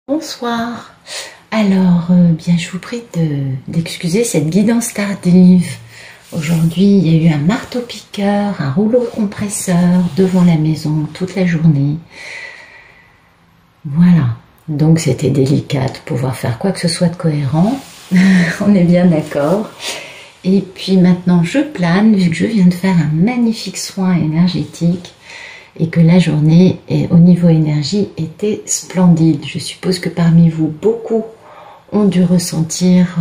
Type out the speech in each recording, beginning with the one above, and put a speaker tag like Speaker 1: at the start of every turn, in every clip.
Speaker 1: Bonsoir. Alors, bien, je vous prie d'excuser cette guidance tardive. Aujourd'hui, il y a eu un marteau-piqueur, un rouleau compresseur devant la maison toute la journée. Voilà. Donc, c'était délicat de pouvoir faire quoi que ce soit de cohérent. On est bien d'accord. Et puis maintenant, je plane, vu que je viens de faire un magnifique soin énergétique et que la journée, au niveau énergie, était splendide. Je suppose que parmi vous, beaucoup ont dû ressentir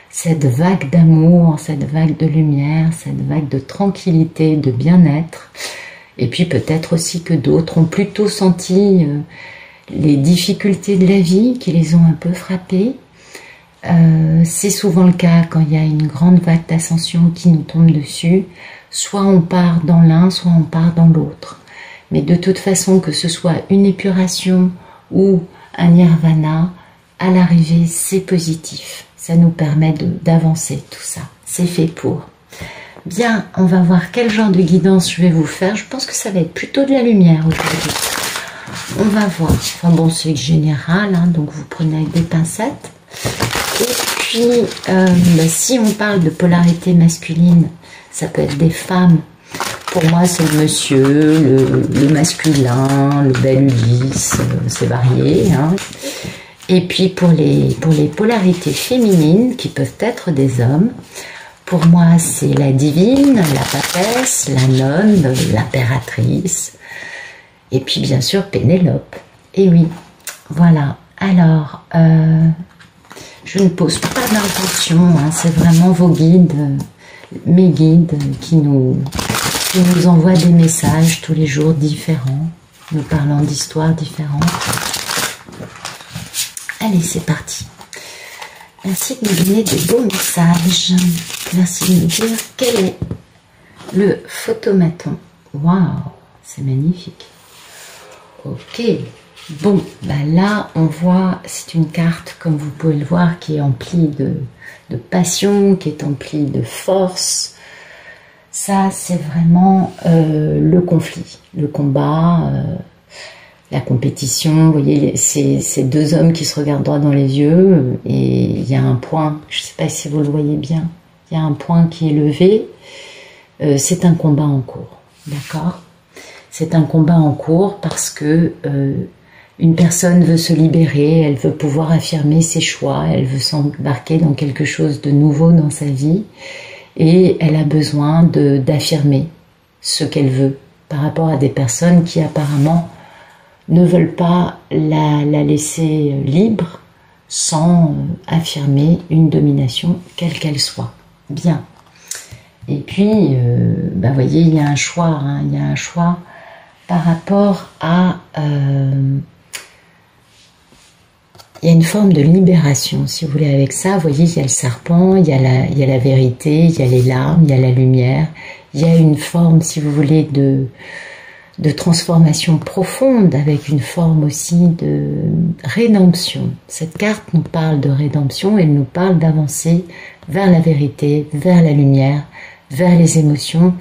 Speaker 1: cette vague d'amour, cette vague de lumière, cette vague de tranquillité, de bien-être. Et puis peut-être aussi que d'autres ont plutôt senti les difficultés de la vie qui les ont un peu frappés. C'est souvent le cas quand il y a une grande vague d'ascension qui nous tombe dessus. Soit on part dans l'un, soit on part dans l'autre. Mais de toute façon, que ce soit une épuration ou un nirvana, à l'arrivée, c'est positif. Ça nous permet d'avancer, tout ça. C'est fait pour. Bien, on va voir quel genre de guidance je vais vous faire. Je pense que ça va être plutôt de la lumière aujourd'hui. On va voir. Enfin bon, c'est général, hein, donc vous prenez avec des pincettes. Et puis, si on parle de polarité masculine, ça peut être des femmes. Pour moi, c'est le monsieur, le masculin, le bel Ulysse, c'est varié. Hein. Et puis pour les polarités féminines, qui peuvent être des hommes, pour moi, c'est la divine, la papesse, la nonne, l'impératrice, et puis bien sûr Pénélope. Et oui, voilà. Alors, je ne pose pas d'intention, hein, c'est vraiment vos guides, mes guides qui nous envoient des messages tous les jours différents, nous parlant d'histoires différentes. Allez, c'est parti. Merci de nous donner de beaux messages. Merci de nous dire quel est le photomaton. Waouh, c'est magnifique. Ok. Bon, là, on voit, c'est une carte, comme vous pouvez le voir, qui est emplie de passion, qui est emplie de force. Ça, c'est vraiment le conflit, le combat, la compétition. Vous voyez, ces deux hommes qui se regardent droit dans les yeux, et il y a un point, je ne sais pas si vous le voyez bien, il y a un point qui est levé. C'est un combat en cours, d'accord? C'est un combat en cours parce que une personne veut se libérer, elle veut pouvoir affirmer ses choix, elle veut s'embarquer dans quelque chose de nouveau dans sa vie, et elle a besoin d'affirmer ce qu'elle veut par rapport à des personnes qui apparemment ne veulent pas la laisser libre sans affirmer une domination quelle qu'elle soit. Bien. Et puis, vous voyez, il y a un choix, hein, il y a un choix par rapport à... il y a une forme de libération, si vous voulez, avec ça. Vous voyez, il y a le serpent, il y a la vérité, il y a les larmes, il y a la lumière. Il y a une forme, si vous voulez, de transformation profonde, avec une forme aussi de rédemption. Cette carte nous parle de rédemption, elle nous parle d'avancer vers la vérité, vers la lumière, vers les émotions.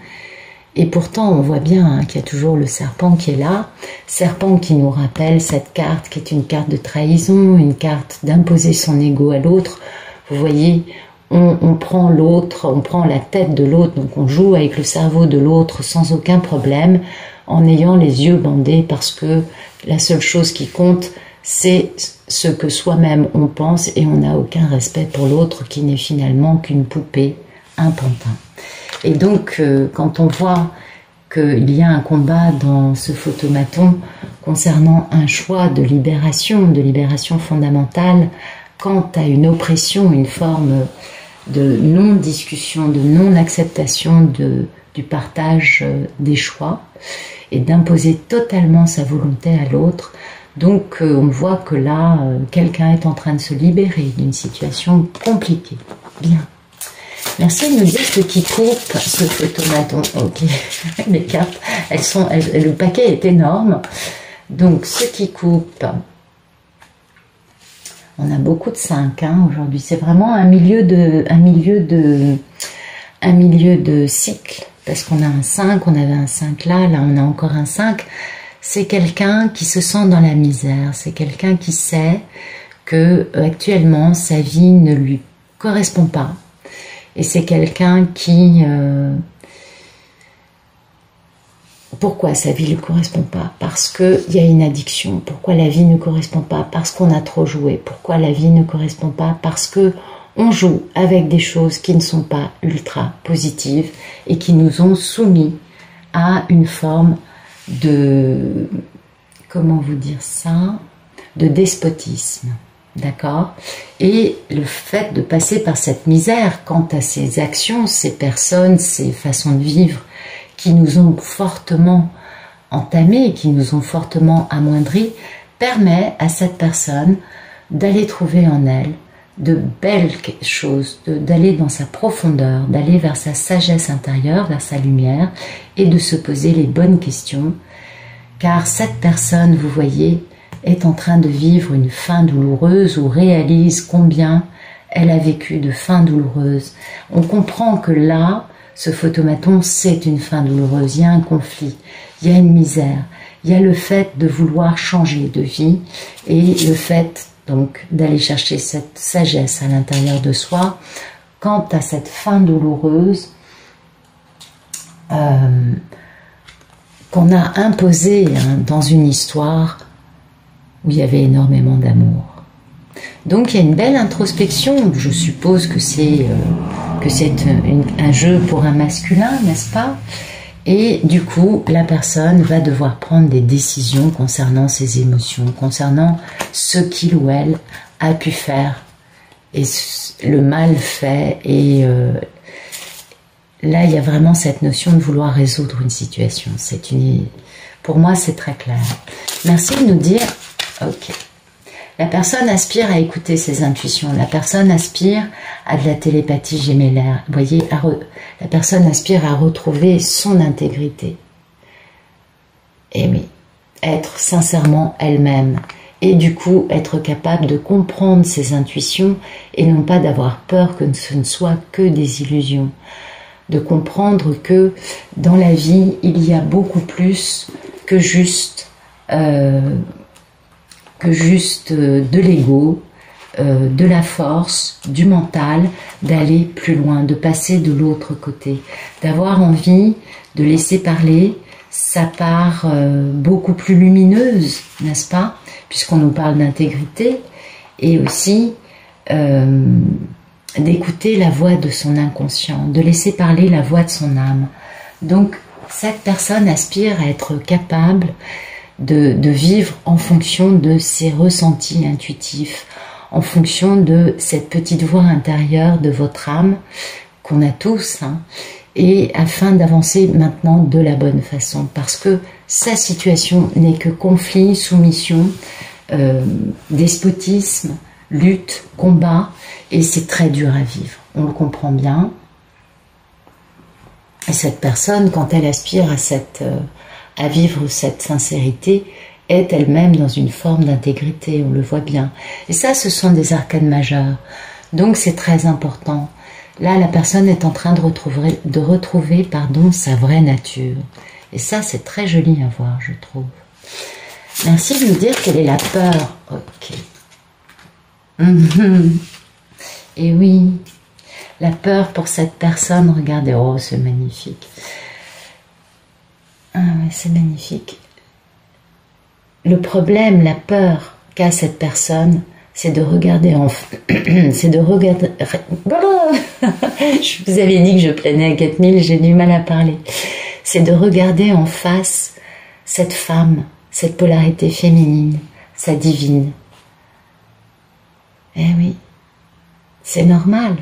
Speaker 1: Et pourtant, on voit bien hein, qu'il y a toujours le serpent qui est là, serpent qui nous rappelle cette carte qui est une carte de trahison, une carte d'imposer son ego à l'autre. Vous voyez, on prend l'autre, on prend la tête de l'autre, donc on joue avec le cerveau de l'autre sans aucun problème, en ayant les yeux bandés parce que la seule chose qui compte, c'est ce que soi-même on pense et on n'a aucun respect pour l'autre qui n'est finalement qu'une poupée, un pantin. Et donc, quand on voit qu'il y a un combat dans ce photomaton concernant un choix de libération fondamentale, quant à une oppression, une forme de non-discussion, de non-acceptation du partage des choix, et d'imposer totalement sa volonté à l'autre. Donc, on voit que là, quelqu'un est en train de se libérer d'une situation compliquée. Bien. Merci de nous dire ce qui coupe ce photomaton. Ok, les cartes, le paquet est énorme. Donc, ce qui coupe, on a beaucoup de 5 hein, aujourd'hui. C'est vraiment un milieu de cycle. Parce qu'on a un 5, on avait un 5 là on a encore un 5. c'est quelqu'un qui se sent dans la misère, c'est quelqu'un qui sait que actuellement sa vie ne lui correspond pas. Et c'est quelqu'un qui... pourquoi sa vie ne lui correspond pas? Parce qu'il y a une addiction. Pourquoi la vie ne correspond pas? Parce qu'on a trop joué. Pourquoi la vie ne correspond pas? Parce que on joue avec des choses qui ne sont pas ultra positives et qui nous ont soumis à une forme de... comment vous dire ça? De despotisme. D'accord? Et le fait de passer par cette misère quant à ces actions, ces personnes, ces façons de vivre qui nous ont fortement entamés, qui nous ont fortement amoindris, permet à cette personne d'aller trouver en elle de belles choses, d'aller dans sa profondeur, d'aller vers sa sagesse intérieure, vers sa lumière, et de se poser les bonnes questions, car cette personne, vous voyez, est en train de vivre une fin douloureuse ou réalise combien elle a vécu de fins douloureuses. On comprend que là, ce photomaton, c'est une fin douloureuse, il y a un conflit, il y a une misère, il y a le fait de vouloir changer de vie et le fait donc d'aller chercher cette sagesse à l'intérieur de soi quant à cette fin douloureuse qu'on a imposée dans une histoire où il y avait énormément d'amour. Donc il y a une belle introspection, je suppose que c'est un jeu pour un masculin, n'est-ce pas? Et du coup, la personne va devoir prendre des décisions concernant ses émotions, concernant ce qu'il ou elle a pu faire, et le mal fait. Et là, il y a vraiment cette notion de vouloir résoudre une situation. Pour moi, c'est très clair. Merci de nous dire, ok. La personne aspire à écouter ses intuitions. La personne aspire à de la télépathie gémellaire. Vous voyez, la personne aspire à retrouver son intégrité. Et oui, être sincèrement elle-même. Et du coup, être capable de comprendre ses intuitions et non pas d'avoir peur que ce ne soit que des illusions. De comprendre que dans la vie, il y a beaucoup plus que juste... de l'ego, de la force, du mental, d'aller plus loin, de passer de l'autre côté, d'avoir envie de laisser parler sa part beaucoup plus lumineuse, n'est-ce pas? Puisqu'on nous parle d'intégrité, et aussi d'écouter la voix de son inconscient, de laisser parler la voix de son âme. Donc, cette personne aspire à être capable de vivre en fonction de ses ressentis intuitifs, en fonction de cette petite voix intérieure de votre âme, qu'on a tous, et afin d'avancer maintenant de la bonne façon, parce que sa situation n'est que conflit, soumission, despotisme, lutte, combat, et c'est très dur à vivre, on le comprend bien. Et cette personne, quand elle aspire à vivre cette sincérité, est elle-même dans une forme d'intégrité, on le voit bien. Et ça, ce sont des arcanes majeures. Donc c'est très important. Là, la personne est en train de retrouver sa vraie nature. Et ça, c'est très joli à voir, je trouve. Merci de nous dire quelle est la peur. Ok. Et oui, la peur pour cette personne, regardez, oh, c'est magnifique. Ah ouais, c'est magnifique. Le problème, la peur qu'a cette personne, c'est de regarder en... c'est de regarder... Je vous avais dit que je planais à 4000, j'ai du mal à parler. C'est de regarder en face cette femme, cette polarité féminine, sa divine. Eh oui, c'est normal.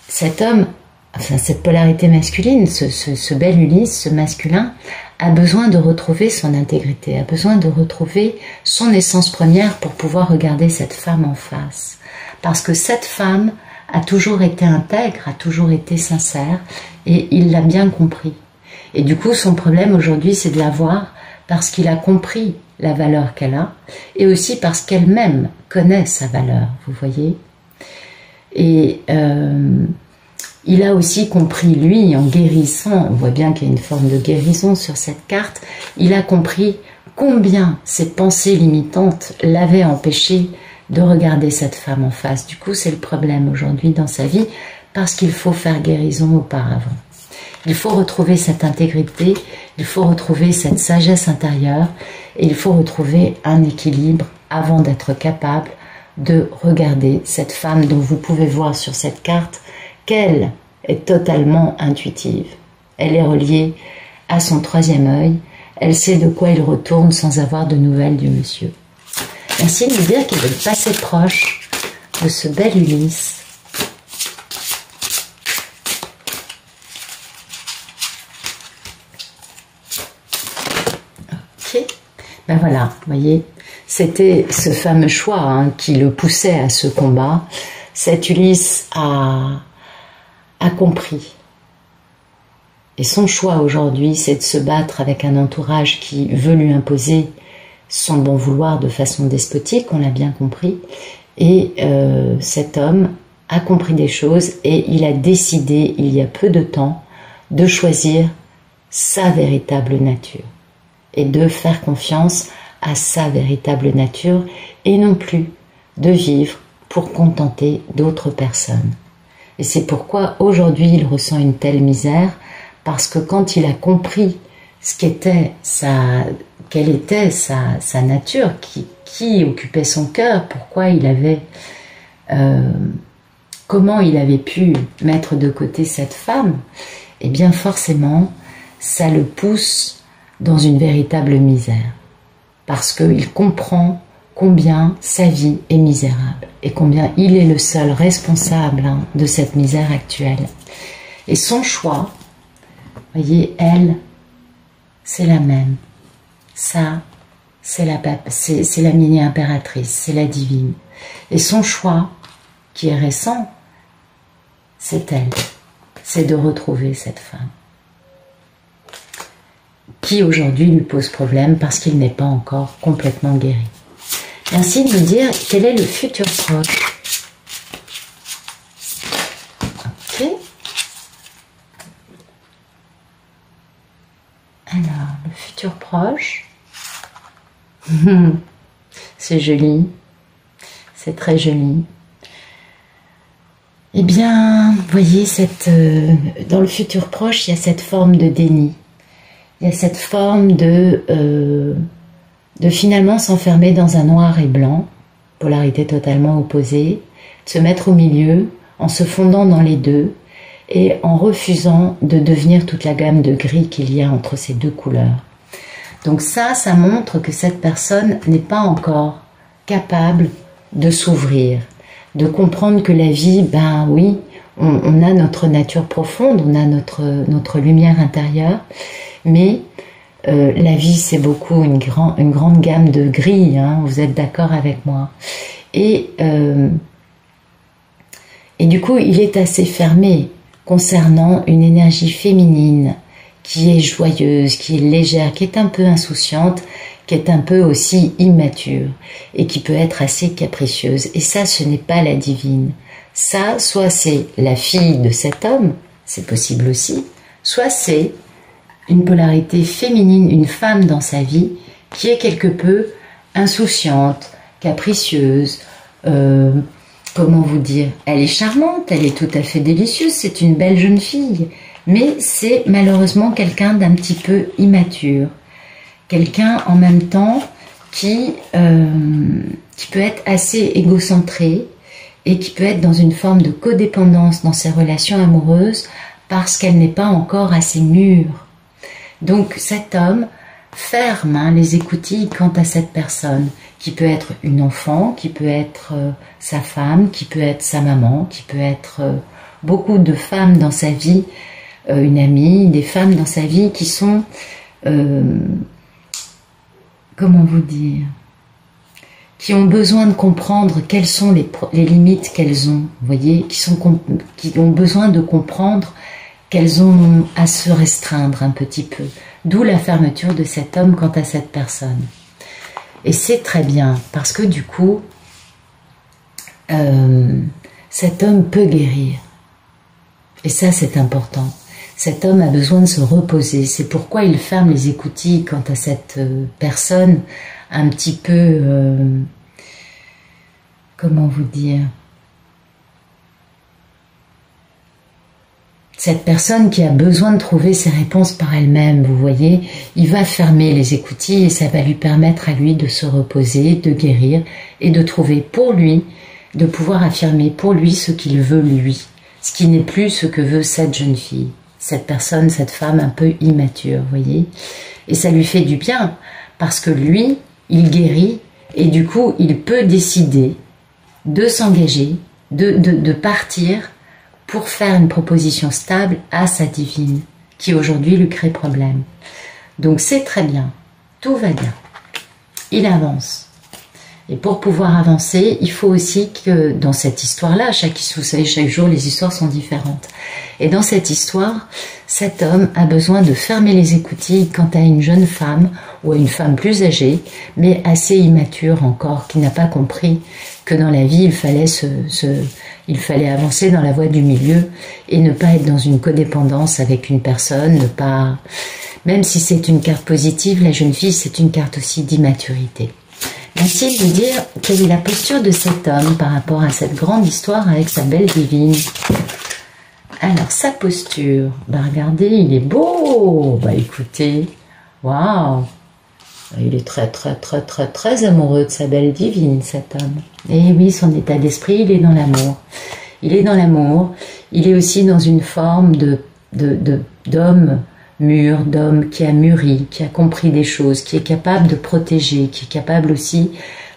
Speaker 1: Cet homme... Enfin, cette polarité masculine, ce bel Ulysse, ce masculin, a besoin de retrouver son intégrité, a besoin de retrouver son essence première pour pouvoir regarder cette femme en face. Parce que cette femme a toujours été intègre, a toujours été sincère, et il l'a bien compris. Et du coup, son problème aujourd'hui, c'est de la voir parce qu'il a compris la valeur qu'elle a, et aussi parce qu'elle-même connaît sa valeur, vous voyez. Et... il a aussi compris, lui, en guérissant, on voit bien qu'il y a une forme de guérison sur cette carte, il a compris combien ces pensées limitantes l'avaient empêché de regarder cette femme en face. Du coup, c'est le problème aujourd'hui dans sa vie, parce qu'il faut faire guérison auparavant. Il faut retrouver cette intégrité, il faut retrouver cette sagesse intérieure, et il faut retrouver un équilibre avant d'être capable de regarder cette femme dont vous pouvez voir sur cette carte qu'elle est totalement intuitive. Elle est reliée à son troisième œil, elle sait de quoi il retourne sans avoir de nouvelles du monsieur. Merci de lui dire qu'il est passé proche de ce bel Ulysse. Ok, ben voilà, vous voyez, c'était ce fameux choix hein, qui le poussait à ce combat. Cet Ulysse a compris. Et son choix aujourd'hui, c'est de se battre avec un entourage qui veut lui imposer son bon vouloir de façon despotique, on l'a bien compris. Et cet homme a compris des choses et il a décidé, il y a peu de temps, de choisir sa véritable nature et de faire confiance à sa véritable nature et non plus de vivre pour contenter d'autres personnes. Et c'est pourquoi aujourd'hui il ressent une telle misère, parce que quand il a compris quelle était sa nature, qui occupait son cœur, pourquoi il avait, comment il avait pu mettre de côté cette femme, eh bien forcément, ça le pousse dans une véritable misère, parce qu'il comprend combien sa vie est misérable et combien il est le seul responsable hein, de cette misère actuelle. Et son choix, voyez, elle, c'est la même. Ça, c'est la mini impératrice, c'est la divine. Et son choix, qui est récent, c'est elle. C'est de retrouver cette femme. Qui aujourd'hui lui pose problème parce qu'il n'est pas encore complètement guéri. Merci de me dire quel est le futur proche. Ok. Alors, le futur proche, c'est joli, c'est très joli. Eh bien, vous voyez, dans le futur proche, il y a cette forme de déni. Il y a cette forme de finalement s'enfermer dans un noir et blanc, polarité totalement opposée, de se mettre au milieu, en se fondant dans les deux, et en refusant de devenir toute la gamme de gris qu'il y a entre ces deux couleurs. Donc ça montre que cette personne n'est pas encore capable de s'ouvrir, de comprendre que la vie, ben oui, on a notre nature profonde, on a notre lumière intérieure, mais la vie c'est beaucoup une grande gamme de gris, hein, vous êtes d'accord avec moi. Et du coup, il est assez fermé concernant une énergie féminine qui est joyeuse, qui est légère, qui est un peu insouciante, qui est un peu aussi immature et qui peut être assez capricieuse. Et ça, ce n'est pas la divine. Ça, soit c'est la fille de cet homme, c'est possible aussi, soit c'est une polarité féminine, une femme dans sa vie qui est quelque peu insouciante, capricieuse, comment vous dire, elle est charmante, elle est tout à fait délicieuse, c'est une belle jeune fille, mais c'est malheureusement quelqu'un d'un petit peu immature, quelqu'un en même temps qui peut être assez égocentré et qui peut être dans une forme de codépendance dans ses relations amoureuses parce qu'elle n'est pas encore assez mûre. Donc cet homme ferme les écoutilles quant à cette personne, qui peut être une enfant, qui peut être sa femme, qui peut être sa maman, qui peut être beaucoup de femmes dans sa vie, une amie, des femmes dans sa vie qui sont, comment vous dire, qui ont besoin de comprendre quelles sont les limites qu'elles ont, vous voyez, qui ont besoin de comprendre qu'elles ont à se restreindre un petit peu. D'où la fermeture de cet homme quant à cette personne. Et c'est très bien, parce que du coup, cet homme peut guérir. Et ça, c'est important. Cet homme a besoin de se reposer. C'est pourquoi il ferme les écoutilles quant à cette personne un petit peu... comment vous dire? Cette personne qui a besoin de trouver ses réponses par elle-même, vous voyez, il va fermer les écoutilles et ça va lui permettre à lui de se reposer, de guérir et de trouver pour lui, de pouvoir affirmer pour lui ce qu'il veut lui, ce qui n'est plus ce que veut cette jeune fille, cette personne, cette femme un peu immature, vous voyez. Et ça lui fait du bien parce que lui, il guérit et du coup, il peut décider de s'engager, de partir pour faire une proposition stable à sa divine, qui aujourd'hui lui crée problème. Donc c'est très bien, tout va bien. Il avance. Et pour pouvoir avancer, il faut aussi que dans cette histoire-là, vous savez, chaque jour les histoires sont différentes. Et dans cette histoire, cet homme a besoin de fermer les écoutilles quant à une jeune femme ou à une femme plus âgée, mais assez immature encore, qui n'a pas compris que dans la vie, il fallait avancer dans la voie du milieu et ne pas être dans une codépendance avec une personne, ne pas... Même si c'est une carte positive, la jeune fille, c'est une carte aussi d'immaturité. Merci de nous dire quelle est la posture de cet homme par rapport à cette grande histoire avec sa belle divine. Alors, sa posture, regardez, il est beau. Écoutez, waouh, il est très, très, très, très, très amoureux de sa belle divine, cet homme. Et oui, son état d'esprit, il est dans l'amour. Il est dans l'amour. Il est aussi dans une forme d'homme mûr, d'homme qui a mûri, qui a compris des choses, qui est capable de protéger, qui est capable aussi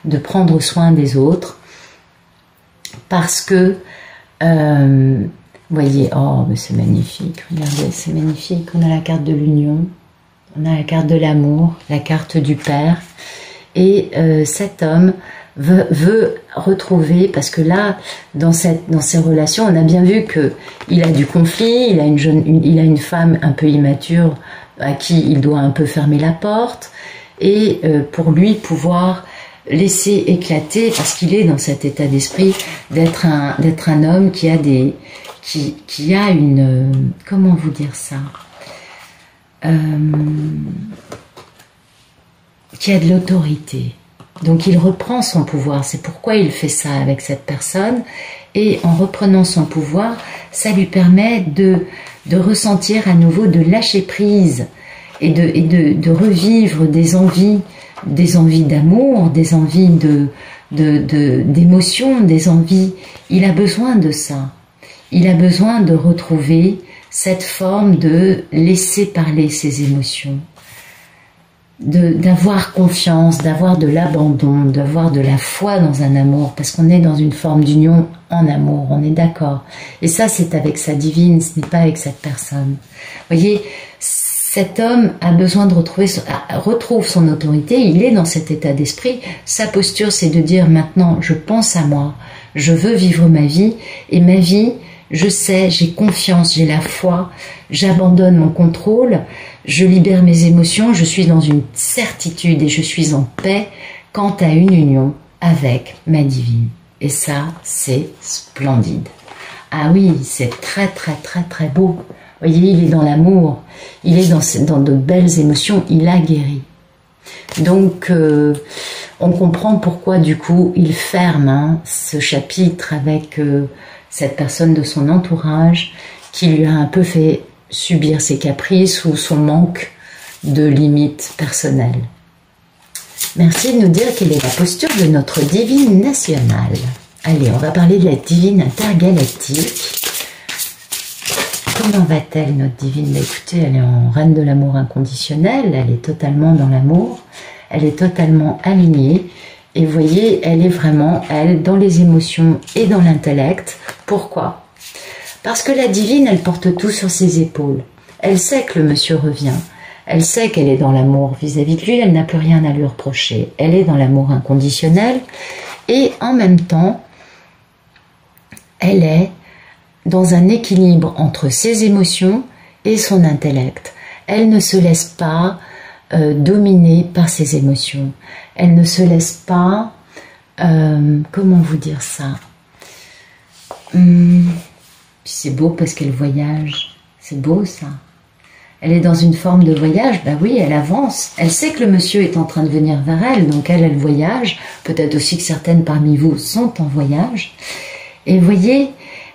Speaker 1: de prendre soin des autres. Parce que, voyez, oh, mais c'est magnifique, regardez, c'est magnifique. On a la carte de l'union, on a la carte de l'amour, la carte du père. Et cet homme veut retrouver, parce que là, dans ces relations, on a bien vu que il a du conflit, il a une femme un peu immature à qui il doit un peu fermer la porte, et pour lui pouvoir laisser éclater, parce qu'il est dans cet état d'esprit d'être un homme qui a une, comment vous dire ça, qui a de l'autorité. Donc il reprend son pouvoir, c'est pourquoi il fait ça avec cette personne, et en reprenant son pouvoir, ça lui permet de ressentir à nouveau, de lâcher prise et de revivre des envies d'amour, des envies d'émotion, des envies. Il a besoin de ça. Il a besoin de retrouver cette forme de laisser parler ses émotions, d'avoir confiance, d'avoir de l'abandon, d'avoir de la foi dans un amour, parce qu'on est dans une forme d'union en amour, on est d'accord. Et ça, c'est avec sa divine, ce n'est pas avec cette personne. Vous voyez, cet homme a besoin de retrouve son autorité, il est dans cet état d'esprit. Sa posture, c'est de dire maintenant, je pense à moi, je veux vivre ma vie, et ma vie, je sais, j'ai confiance, j'ai la foi, j'abandonne mon contrôle, je libère mes émotions, je suis dans une certitude et je suis en paix quant à une union avec ma divine. Et ça, c'est splendide. Ah oui, c'est très, très, très, très beau. Vous voyez, il est dans l'amour, il est dans de belles émotions, il a guéri. Donc, on comprend pourquoi, du coup, il ferme ce chapitre avec cette personne de son entourage qui lui a un peu fait subir ses caprices ou son manque de limites personnelles. Merci de nous dire quelle est la posture de notre divine nationale. Allez, on va parler de la divine intergalactique. Comment va-t-elle, notre divine? Écoutez, elle est en reine de l'amour inconditionnel, elle est totalement dans l'amour, elle est totalement alignée. Et vous voyez, elle est vraiment, elle, dans les émotions et dans l'intellect. Pourquoi? Parce que la divine, elle porte tout sur ses épaules. Elle sait que le monsieur revient. Elle sait qu'elle est dans l'amour vis-à-vis de lui. Elle n'a plus rien à lui reprocher. Elle est dans l'amour inconditionnel. Et en même temps, elle est dans un équilibre entre ses émotions et son intellect. Elle ne se laisse pas dominer par ses émotions. Elle ne se laisse pas... comment vous dire ça? C'est beau parce qu'elle voyage. C'est beau ça. Elle est dans une forme de voyage, bah oui, elle avance. Elle sait que le monsieur est en train de venir vers elle, donc elle voyage. Peut-être aussi que certaines parmi vous sont en voyage. Et vous voyez,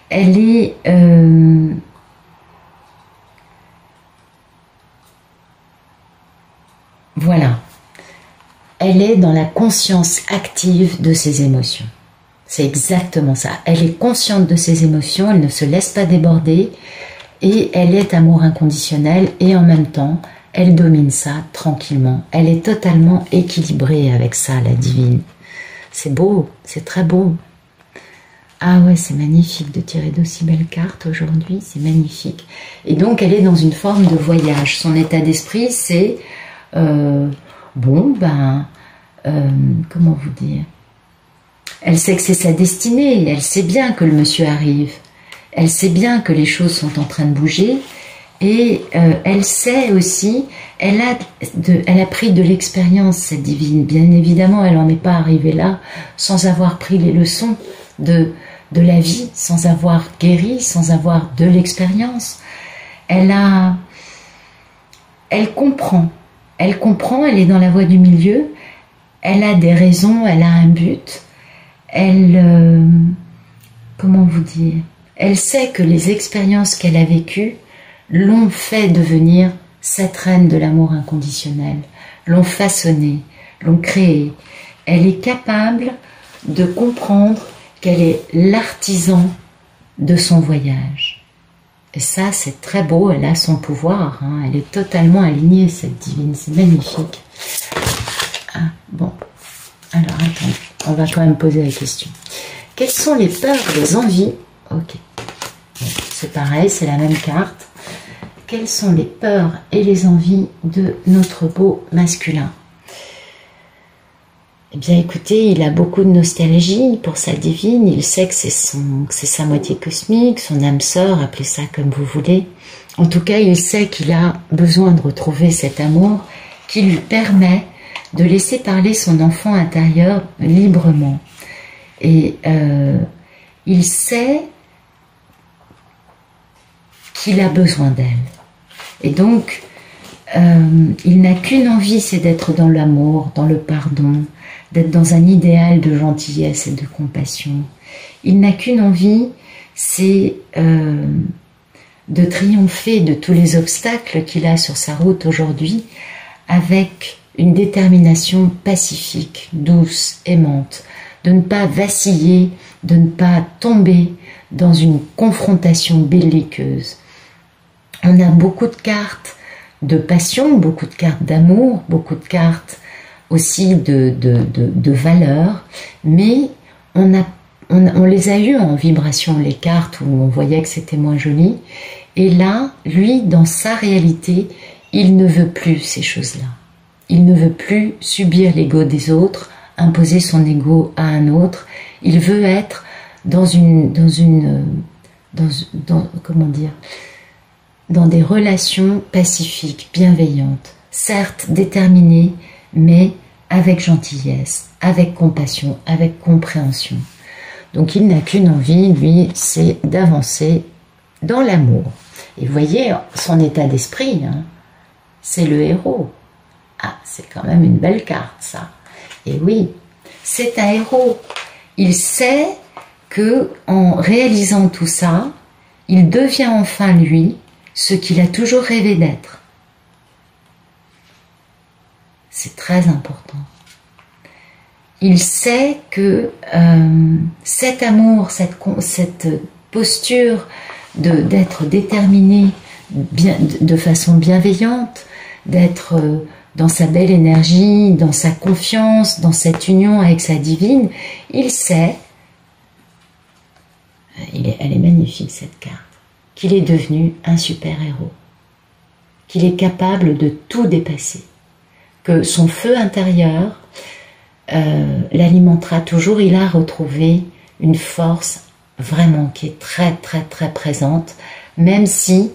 Speaker 1: elle est... voilà. Elle est dans la conscience active de ses émotions. C'est exactement ça. Elle est consciente de ses émotions, elle ne se laisse pas déborder et elle est amour inconditionnel et en même temps, elle domine ça tranquillement. Elle est totalement équilibrée avec ça, la divine. C'est beau, c'est très beau. Ah ouais, c'est magnifique de tirer d'aussi belles cartes aujourd'hui, c'est magnifique. Et donc, elle est dans une forme de voyage. Son état d'esprit, c'est... comment vous dire? Elle sait que c'est sa destinée, elle sait bien que le monsieur arrive, elle sait bien que les choses sont en train de bouger et elle sait aussi, elle a pris de l'expérience, cette divine. Bien évidemment, elle n'en est pas arrivée là sans avoir pris les leçons de la vie, sans avoir guéri, sans avoir de l'expérience. Elle comprend, elle est dans la voie du milieu, elle a des raisons, elle a un but. Comment vous dire? Elle sait que les expériences qu'elle a vécues l'ont fait devenir cette reine de l'amour inconditionnel, l'ont façonnée, l'ont créée. Elle est capable de comprendre qu'elle est l'artisan de son voyage. Et ça, c'est très beau, elle a son pouvoir, hein. Elle est totalement alignée, cette divine, c'est magnifique. Ah, bon, alors attendez, on va quand même poser la question. Quelles sont les peurs, les envies? Ok, bon, c'est pareil, c'est la même carte. Quelles sont les peurs et les envies de notre beau masculin? Eh bien écoutez, il a beaucoup de nostalgie pour sa divine, il sait que c'est sa moitié cosmique, son âme sœur, appelez ça comme vous voulez. En tout cas, il sait qu'il a besoin de retrouver cet amour qui lui permet de laisser parler son enfant intérieur librement. Et il sait qu'il a besoin d'elle. Et donc, il n'a qu'une envie, c'est d'être dans l'amour, dans le pardon, d'être dans un idéal de gentillesse et de compassion. Il n'a qu'une envie, c'est de triompher de tous les obstacles qu'il a sur sa route aujourd'hui avec une détermination pacifique, douce, aimante, de ne pas vaciller, de ne pas tomber dans une confrontation belliqueuse. On a beaucoup de cartes de passion, beaucoup de cartes d'amour, beaucoup de cartes aussi de valeur, mais on les a eues en vibration, les cartes où on voyait que c'était moins joli, et là, lui, dans sa réalité, il ne veut plus ces choses-là. Il ne veut plus subir l'ego des autres, imposer son ego à un autre. Il veut être dans des relations pacifiques, bienveillantes, certes déterminées, mais avec gentillesse, avec compassion, avec compréhension. Donc il n'a qu'une envie, lui, c'est d'avancer dans l'amour. Et vous voyez, son état d'esprit, hein, c'est le héros. Ah, c'est quand même une belle carte, ça. Et oui, c'est un héros. Il sait que en réalisant tout ça, il devient enfin, lui, ce qu'il a toujours rêvé d'être. C'est très important. Il sait que cet amour, cette posture d'être déterminé de façon bienveillante, d'être dans sa belle énergie, dans sa confiance, dans cette union avec sa divine, il sait, elle est magnifique cette carte, qu'il est devenu un super-héros, qu'il est capable de tout dépasser, que son feu intérieur l'alimentera toujours. Il a retrouvé une force vraiment qui est très très très présente, même si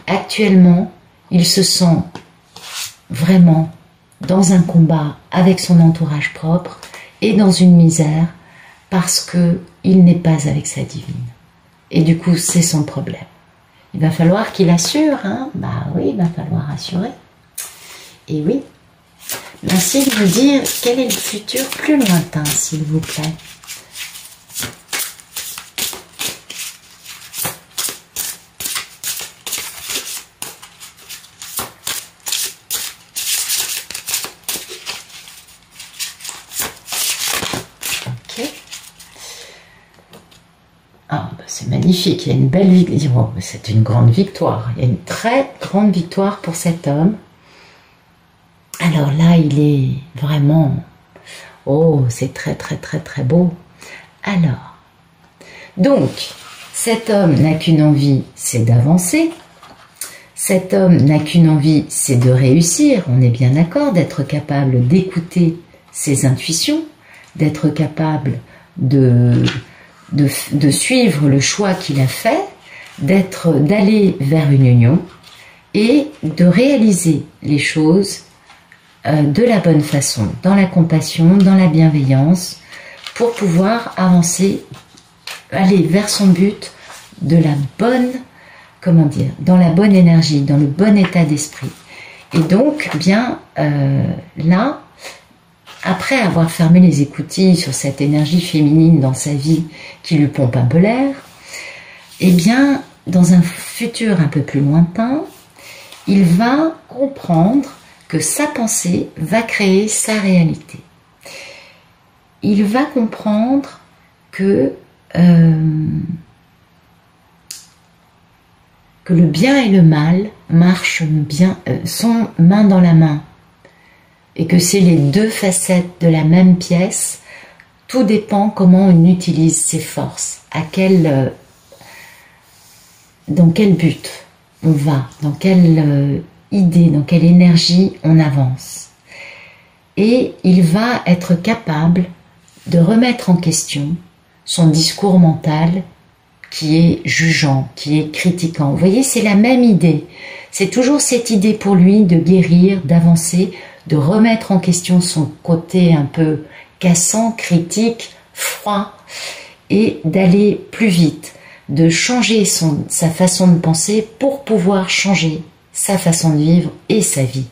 Speaker 1: actuellement il se sent vraiment dans un combat avec son entourage propre et dans une misère parce qu'il n'est pas avec sa divine. Et du coup, c'est son problème. il va falloir qu'il assure, hein. Bah oui, il va falloir assurer. Et oui. Merci de me dire quel est le futur plus lointain, s'il vous plaît. Ok. Ah, bah c'est magnifique, il y a une belle victoire. Oh, c'est une grande victoire. Il y a une très grande victoire pour cet homme. Alors là, il est vraiment... Oh, c'est très, très, très, très beau. Alors, donc, cet homme n'a qu'une envie, c'est d'avancer. Cet homme n'a qu'une envie, c'est de réussir. On est bien d'accord, d'être capable d'écouter ses intuitions, d'être capable de suivre le choix qu'il a fait, d'aller vers une union et de réaliser les choses de la bonne façon, dans la compassion, dans la bienveillance, pour pouvoir avancer, aller vers son but de la bonne, comment dire, dans la bonne énergie, dans le bon état d'esprit. Et donc, bien, là, après avoir fermé les écoutilles sur cette énergie féminine dans sa vie qui lui pompe un peu l'air, eh bien, dans un futur un peu plus lointain, il va comprendre que sa pensée va créer sa réalité. Il va comprendre que le bien et le mal marchent bien, sont main dans la main, et que c'est les deux facettes de la même pièce. Tout dépend comment on utilise ses forces, dans quel but on va, dans quelle idée, dans quelle énergie on avance. Et il va être capable de remettre en question son discours mental qui est jugeant, qui est critiquant. Vous voyez, c'est la même idée. C'est toujours cette idée pour lui de guérir, d'avancer, de remettre en question son côté un peu cassant, critique, froid, et d'aller plus vite, de changer sa façon de penser pour pouvoir changer sa façon de vivre et sa vie.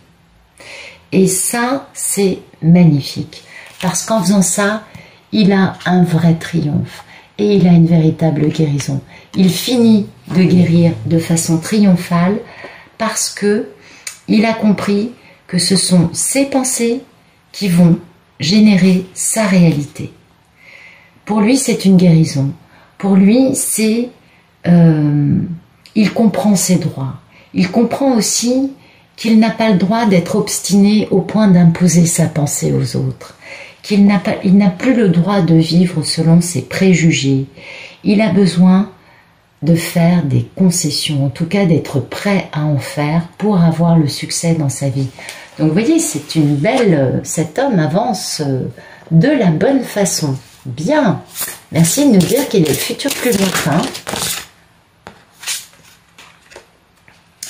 Speaker 1: Et ça, c'est magnifique, parce qu'en faisant ça, il a un vrai triomphe et il a une véritable guérison. Il finit de guérir de façon triomphale parce que il a compris que ce sont ses pensées qui vont générer sa réalité. Pour lui, c'est une guérison. Pour lui, c'est... il comprend ses droits. Il comprend aussi qu'il n'a pas le droit d'être obstiné au point d'imposer sa pensée aux autres. Il n'a plus le droit de vivre selon ses préjugés. Il a besoin de faire des concessions, en tout cas d'être prêt à en faire pour avoir le succès dans sa vie. Donc vous voyez, c'est une belle... Cet homme avance de la bonne façon. Bien. Merci de nous dire qu'il est le futur plus lointain.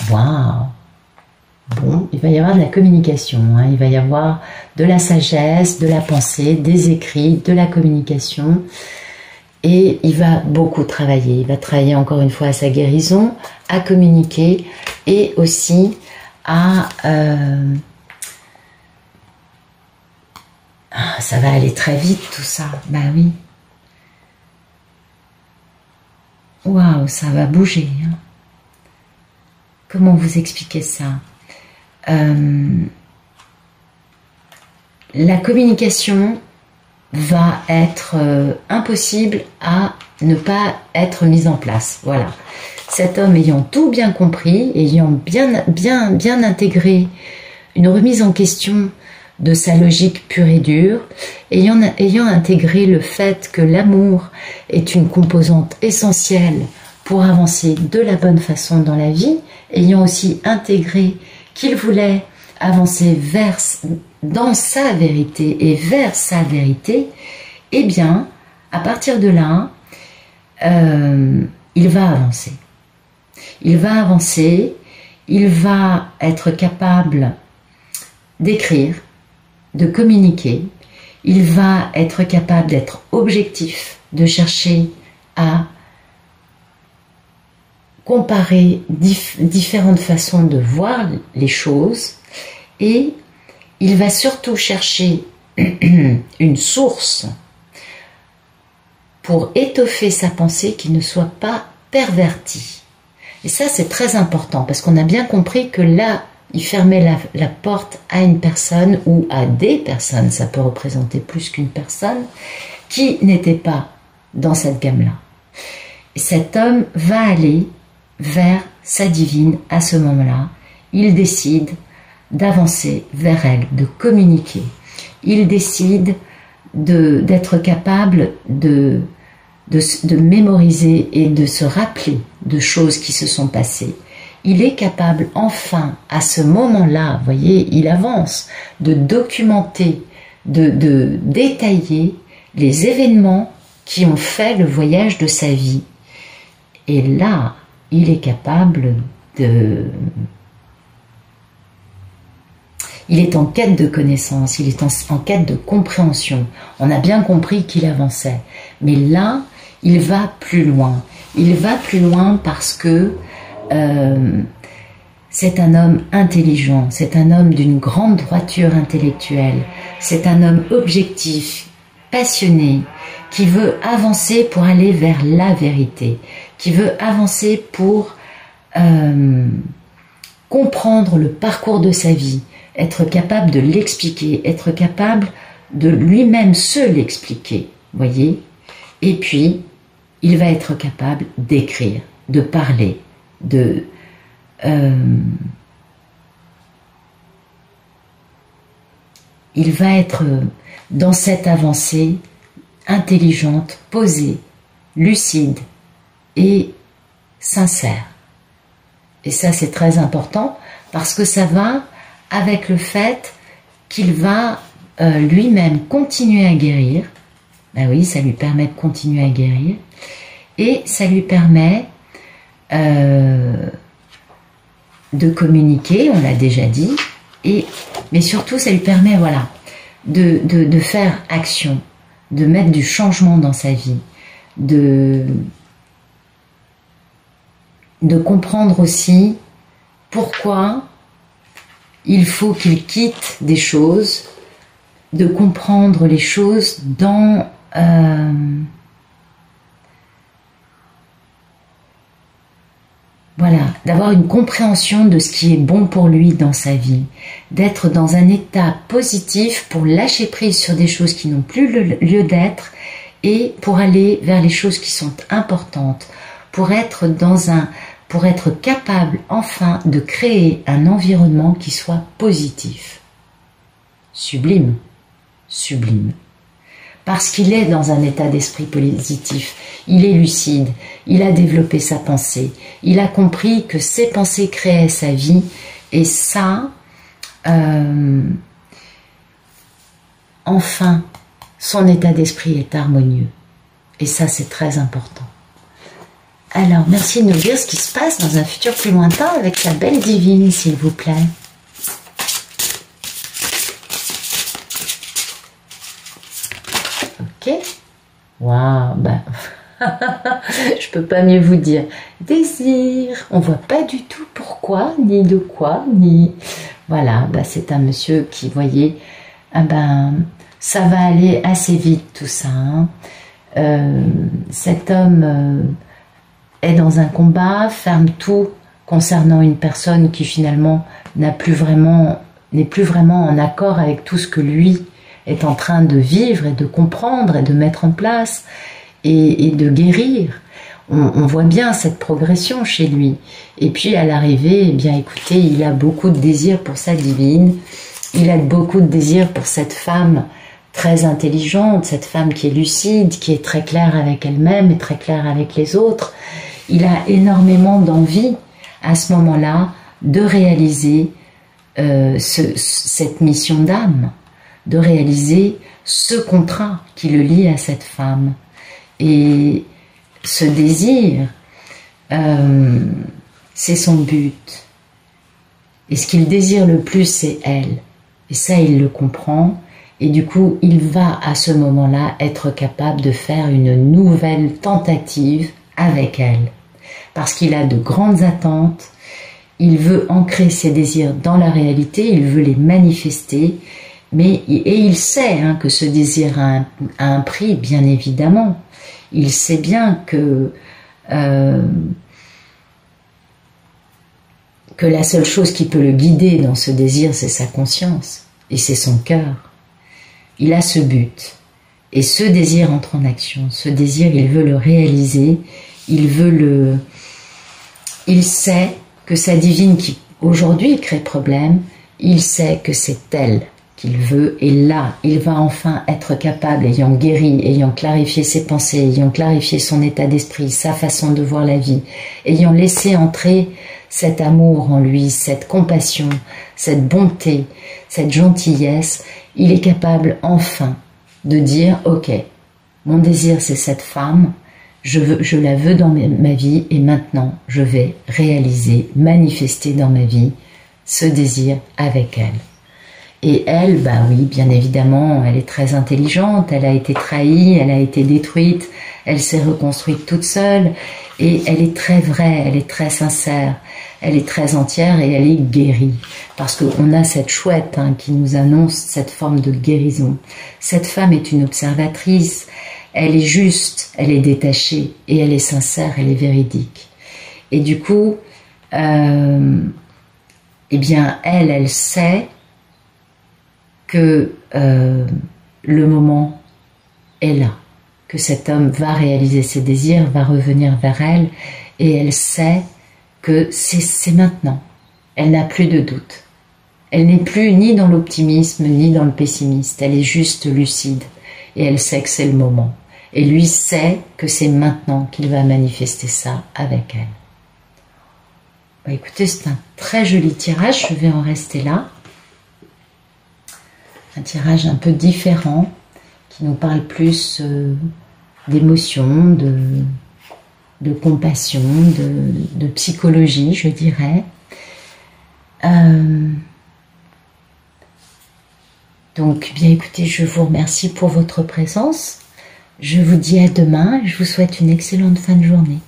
Speaker 1: Waouh. Bon, il va y avoir de la communication, hein. Il va y avoir de la sagesse, de la pensée, des écrits, de la communication. Et il va beaucoup travailler. Il va travailler encore une fois à sa guérison, à communiquer et aussi à... ça va aller très vite tout ça. Bah oui. Waouh, ça va bouger. Hein. Comment vous expliquer ça? La communication va être impossible à ne pas être mise en place. Voilà. Cet homme ayant tout bien compris, ayant bien intégré une remise en question de sa logique pure et dure, ayant intégré le fait que l'amour est une composante essentielle pour avancer de la bonne façon dans la vie, ayant aussi intégré qu'il voulait avancer dans sa vérité et vers sa vérité, eh bien, à partir de là, il va avancer. Il va avancer, il va être capable d'écrire, de communiquer, il va être capable d'être objectif, de chercher à comparer différentes façons de voir les choses et il va surtout chercher une source pour étoffer sa pensée qui ne soit pas pervertie. Et ça, c'est très important parce qu'on a bien compris que là, il fermait la porte à une personne ou à des personnes, ça peut représenter plus qu'une personne, qui n'était pas dans cette gamme-là. Et cet homme va aller vers sa divine à ce moment-là. Il décide d'avancer vers elle, de communiquer. Il décide d'être capable de mémoriser et de se rappeler de choses qui se sont passées. Il est capable enfin, à ce moment-là, vous voyez, il avance, de documenter, de détailler les événements qui ont fait le voyage de sa vie. Et là, il est capable de... Il est en quête de connaissance, il est en quête de compréhension. On a bien compris qu'il avançait. Mais là, il va plus loin. Il va plus loin parce que c'est un homme intelligent, c'est un homme d'une grande droiture intellectuelle, c'est un homme objectif, passionné, qui veut avancer pour aller vers la vérité, qui veut avancer pour comprendre le parcours de sa vie, être capable de l'expliquer, être capable de lui-même se l'expliquer, voyez. Et puis, il va être capable d'écrire, de parler, il va être dans cette avancée intelligente, posée, lucide et sincère. Et ça, c'est très important parce que ça va avec le fait qu'il va lui-même continuer à guérir. Ben oui, ça lui permet de continuer à guérir et ça lui permet de communiquer, on l'a déjà dit, mais surtout ça lui permet voilà, de faire action, de mettre du changement dans sa vie, de comprendre aussi pourquoi il faut qu'il quitte des choses, de comprendre les choses dans voilà, d'avoir une compréhension de ce qui est bon pour lui dans sa vie, d'être dans un état positif pour lâcher prise sur des choses qui n'ont plus lieu d'être et pour aller vers les choses qui sont importantes, pour être capable enfin de créer un environnement qui soit positif. Sublime, sublime. Parce qu'il est dans un état d'esprit positif, il est lucide, il a développé sa pensée, il a compris que ses pensées créaient sa vie et ça, enfin, son état d'esprit est harmonieux. Et ça, c'est très important. Alors, merci de nous dire ce qui se passe dans un futur plus lointain avec sa belle divine, s'il vous plaît. Ok. Waouh, ben, je peux pas mieux vous dire. Désir, on voit pas du tout pourquoi, ni de quoi, ni... Voilà, ben, c'est un monsieur qui, voyez, ben, ça va aller assez vite tout ça. Hein. Cet homme est dans un combat, ferme tout concernant une personne qui finalement n'est plus vraiment en accord avec tout ce que lui est en train de vivre et de comprendre et de mettre en place et de guérir. On voit bien cette progression chez lui. Et puis à l'arrivée, eh bien écoutez, il a beaucoup de désir pour sa divine, il a beaucoup de désir pour cette femme très intelligente, cette femme qui est lucide, qui est très claire avec elle-même et très claire avec les autres. Il a énormément d'envie à ce moment-là de réaliser cette mission d'âme, de réaliser ce contrat qui le lie à cette femme. Et ce désir, c'est son but. Et ce qu'il désire le plus, c'est elle. Et ça, il le comprend. Et du coup, il va à ce moment-là être capable de faire une nouvelle tentative avec elle. parce qu'il a de grandes attentes, il veut ancrer ses désirs dans la réalité, il veut les manifester, et il sait que ce désir a un prix, bien évidemment. Il sait bien que la seule chose qui peut le guider dans ce désir, c'est sa conscience, et c'est son cœur. Il a ce but, et ce désir entre en action. Ce désir, il veut le réaliser, il sait que sa divine qui aujourd'hui crée problème, il sait que c'est elle qu'il veut, et là, il va enfin être capable, ayant guéri, ayant clarifié ses pensées, ayant clarifié son état d'esprit, sa façon de voir la vie, ayant laissé entrer cet amour en lui, cette compassion, cette bonté, cette gentillesse, il est capable enfin de dire « Ok, mon désir c'est cette femme, je la veux dans ma vie et maintenant je vais réaliser, manifester dans ma vie ce désir avec elle. » Et elle, bah oui, bien évidemment, elle est très intelligente, elle a été trahie, elle a été détruite, elle s'est reconstruite toute seule et elle est très vraie, elle est très sincère, elle est très entière et elle est guérie. Parce qu'on a cette chouette qui nous annonce cette forme de guérison. Cette femme est une observatrice, elle est juste, elle est détachée et elle est sincère, elle est véridique. Et du coup, eh bien, elle sait que le moment est là, que cet homme va réaliser ses désirs, va revenir vers elle, et elle sait que c'est maintenant. Elle n'a plus de doute. Elle n'est plus ni dans l'optimisme, ni dans le pessimisme. Elle est juste lucide, et elle sait que c'est le moment. Et lui sait que c'est maintenant qu'il va manifester ça avec elle. Bah, écoutez, c'est un très joli tirage, je vais en rester là. Un tirage un peu différent, qui nous parle plus d'émotion, de compassion, de psychologie, je dirais. Donc, bien écoutez, je vous remercie pour votre présence. Je vous dis à demain et je vous souhaite une excellente fin de journée.